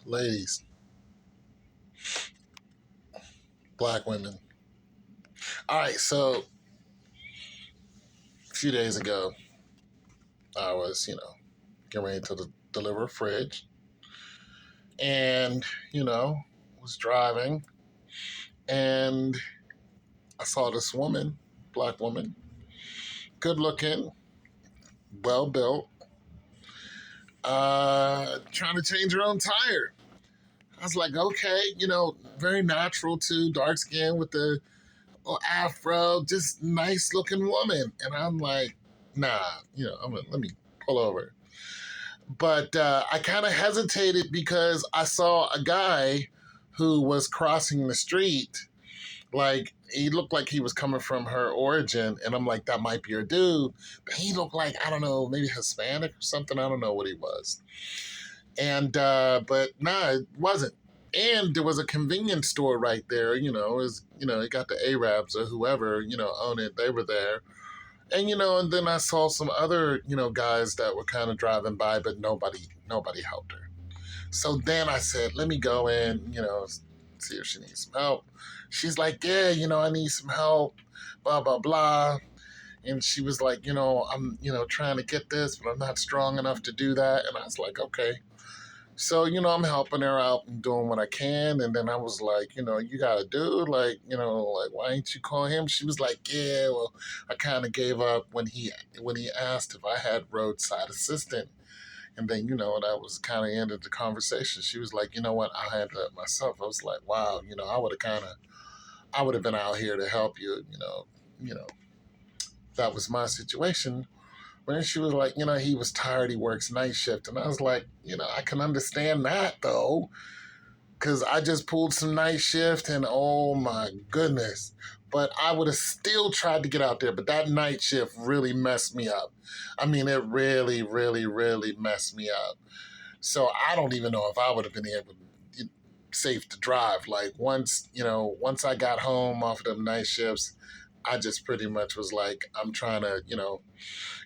Ladies, black women. All right, so a few days ago, I was, getting ready to deliver a fridge and, was driving and I saw this woman, black woman, good looking, well built, trying to change her own tire. I was like, okay, very natural too, dark skin with the little afro, just nice looking woman. And I'm like, nah, let me pull over. But I kind of hesitated because I saw a guy who was crossing the street. Like, he looked like he was coming from her origin. And I'm like, that might be her dude. But he looked like, I don't know, maybe Hispanic or something. I don't know what he was. And, but nah, it wasn't. And there was a convenience store right there, it got the Arabs or whoever, own it. They were there. And and then I saw some other guys that were kind of driving by, but nobody helped her. So then I said, let me go in, see if she needs some help. She's like, yeah, I need some help, blah blah blah. And she was like, I'm trying to get this, but I'm not strong enough to do that. And I was like, okay. So, I'm helping her out and doing what I can. And then I was like, you got a dude, like, why ain't you call him? She was like, yeah, well, I kind of gave up when he asked if I had roadside assistant. And then, that was kind of ended the conversation. She was like, you know what, I handled it myself. I was like, wow, I would have been out here to help you, that was my situation. When she was like, he was tired, he works night shift. And I was like, I can understand that though, because I just pulled some night shift and oh my goodness. But I would have still tried to get out there. But that night shift really messed me up. I mean, it really, really, really messed me up. So I don't even know if I would have been able to safe to drive. Like once I got home off of them night shifts, I just pretty much was like, I'm trying to,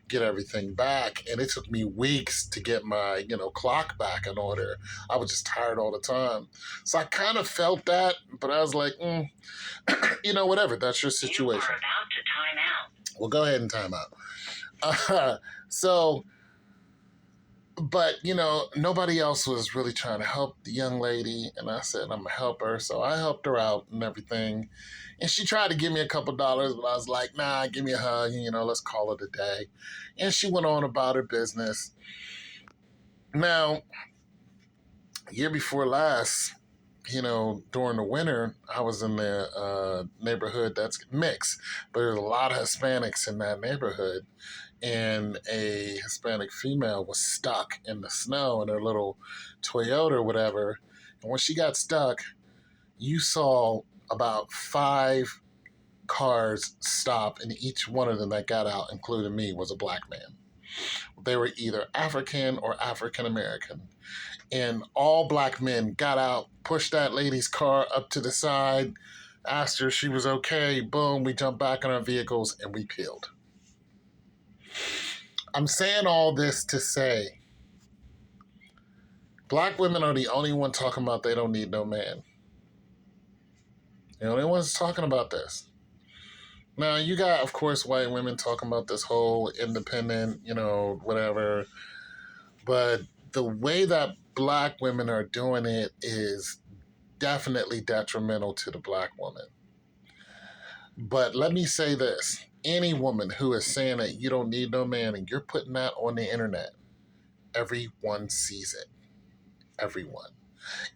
get everything back. And it took me weeks to get my, clock back in order. I was just tired all the time. So I kind of felt that, but I was like, whatever, that's your situation. You are about to time out. Well, go ahead and time out. So, but, nobody else was really trying to help the young lady. And I said, I'm going to help her. So I helped her out and everything. And she tried to give me a couple dollars, but I was like, nah, give me a hug, let's call it a day. And she went on about her business. Now, year before last, during the winter, I was in the neighborhood that's mixed, but there's a lot of Hispanics in that neighborhood. And a Hispanic female was stuck in the snow in her little Toyota or whatever. And when she got stuck, you saw about 5 cars stop, and each one of them that got out, including me, was a black man. They were either African or African American. And all black men got out, pushed that lady's car up to the side, asked her if she was okay. Boom, we jumped back in our vehicles and we peeled. I'm saying all this to say, black women are the only one talking about they don't need no man. The only ones talking about this. Now, you got, of course, white women talking about this whole independent, whatever. But the way that black women are doing it is definitely detrimental to the black woman. But let me say this. Any woman who is saying that you don't need no man and you're putting that on the internet, everyone sees it. Everyone.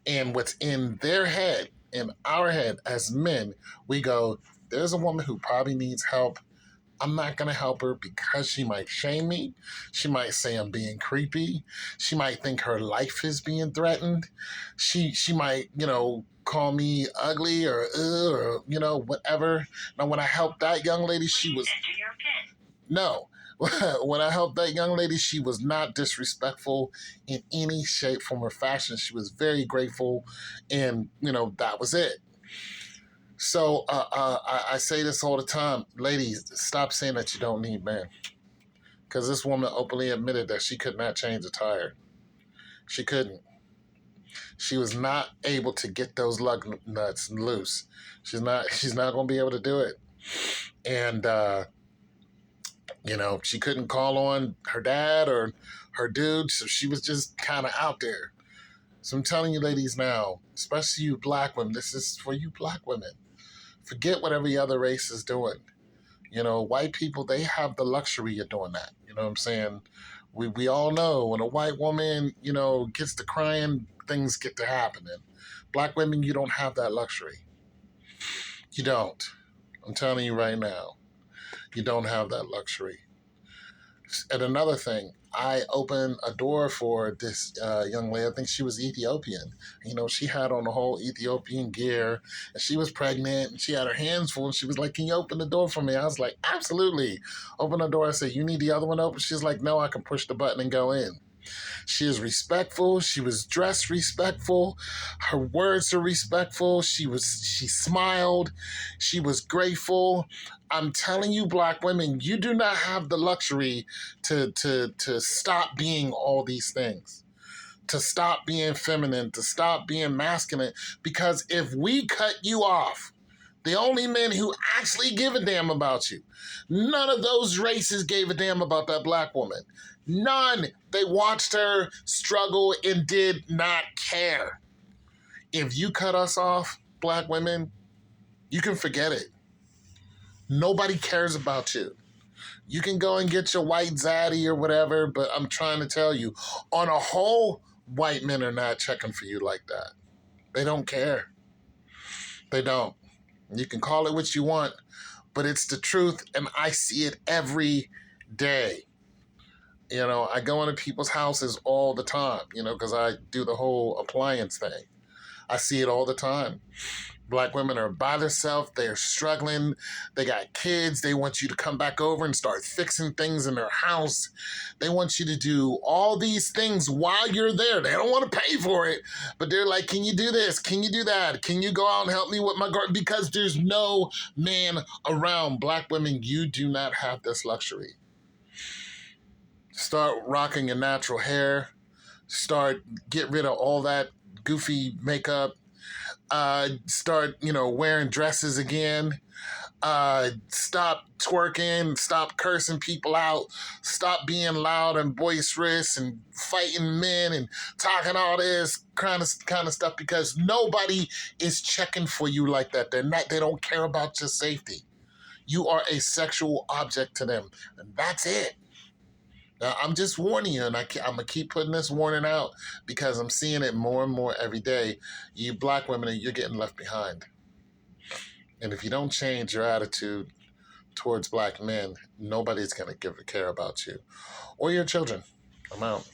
And what's in their head, in our head as men, we go, there's a woman who probably needs help. I'm not going to help her because she might shame me. She might say I'm being creepy. She might think her life is being threatened. She might, call me ugly or whatever. Now, when I helped that young lady, she was... Enter your PIN. No. When I helped that young lady, she was not disrespectful in any shape, form, or fashion. She was very grateful, and, that was it. So I say this all the time. Ladies, stop saying that you don't need men. Because this woman openly admitted that she could not change a tire. She couldn't. She was not able to get those lug nuts loose. She's not going to be able to do it. And she couldn't call on her dad or her dude, so she was just kind of out there. So I'm telling you, ladies, now, especially you black women, this is for you black women. Forget what every other race is doing. White people, they have the luxury of doing that. You know what I'm saying? We all know when a white woman, gets to crying, things get to happening. Black women, you don't have that luxury. You don't. I'm telling you right now, you don't have that luxury. And another thing, I opened a door for this young lady. I think she was Ethiopian. She had on the whole Ethiopian gear, and she was pregnant, and she had her hands full. And she was like, "Can you open the door for me?" I was like, "Absolutely." Open the door. I said, "You need the other one open?" She's like, "No, I can push the button and go in." She is respectful. She was dressed respectful. Her words are respectful. She smiled. She was grateful. I'm telling you, black women, you do not have the luxury to stop being all these things, to stop being feminine, to stop being masculine. Because if we cut you off, the only men who actually give a damn about you, none of those races gave a damn about that black woman. None. They watched her struggle and did not care. If you cut us off, black women, you can forget it. Nobody cares about you. You can go and get your white zaddy or whatever, but I'm trying to tell you, on a whole, white men are not checking for you like that. They don't care. They don't. You can call it what you want, but it's the truth, and I see it every day. I go into people's houses all the time, because I do the whole appliance thing. I see it all the time. Black women are by themselves. They're struggling. They got kids. They want you to come back over and start fixing things in their house. They want you to do all these things while you're there. They don't want to pay for it, but they're like, "Can you do this? Can you do that? Can you go out and help me with my garden?" Because there's no man around. Black women, you do not have this luxury. Start rocking your natural hair. Get rid of all that goofy makeup. Start, wearing dresses again. Stop twerking. Stop cursing people out. Stop being loud and boisterous and fighting men and talking all this kind of stuff, because nobody is checking for you like that. They don't care about your safety. You are a sexual object to them, and that's it. Now, I'm just warning you, and I'm going to keep putting this warning out because I'm seeing it more and more every day. You black women, you're getting left behind. And if you don't change your attitude towards black men, nobody's going to give a care about you or your children. I'm out.